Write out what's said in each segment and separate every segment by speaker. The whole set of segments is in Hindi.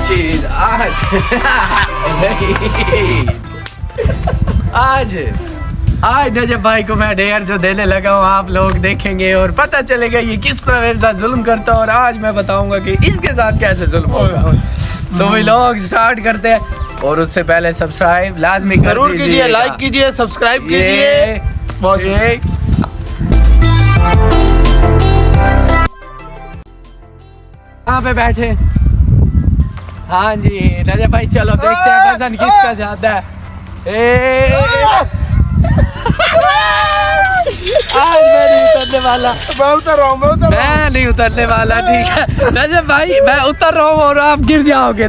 Speaker 1: चीज आज नजब भाई को मैं डेयर जो देने लगा हूँ, आप लोग देखेंगे और पता चलेगा ये किस तरह मेरे साथ जुल्म करता है, और आज मैं बताऊंगा कि इसके साथ कैसे जुल्म होगा। तो व्लॉग स्टार्ट करते हैं, और उससे पहले सब्सक्राइब लाजमी
Speaker 2: जरूर कीजिए, लाइक कीजिए, सब्सक्राइब कीजिए।
Speaker 1: कहाँ पे बैठे? हाँ जी नजब भाई, चलो देखते हैं वजन किसका ज्यादा है। आज मैं नहीं उतरने वाला, मैं नहीं उतरने वाला, ठीक है नजब भाई, मैं उतर रहा हूँ और आप गिर जाओगे।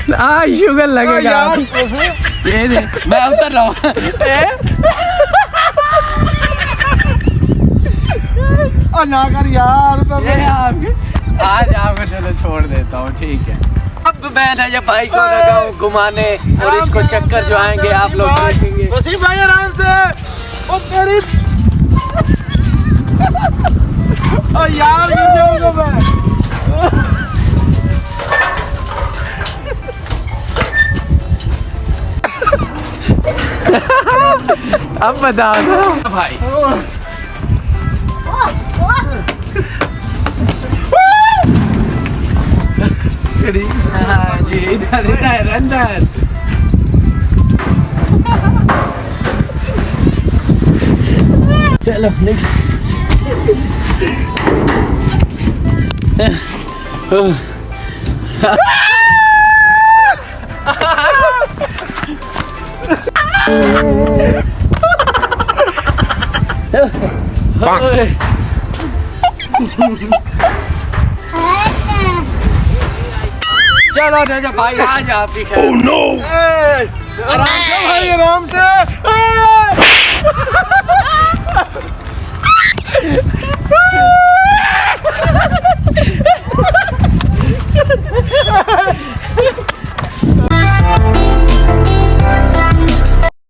Speaker 1: नहीं शुगर लगेगा। ये मैं उतर रहा हूँ।
Speaker 2: ना कर यार,
Speaker 1: आज आपको चलो छोड़ देता हूँ, ठीक है। अब मैं नजब भाई को लगाऊं घुमाने, और इसको चक्कर जो आएंगे आप लोग देखेंगे।
Speaker 2: वसीम भाई आराम से। ओ तेरी ओ यार गिर जाऊंगा मैं।
Speaker 1: अब बता दो भाई। हाँ जी, इधर इधर अंदर। चलो चलो नजब भाई आज आप भी खेल।
Speaker 2: ओह नो, आराम से भाई, आराम से।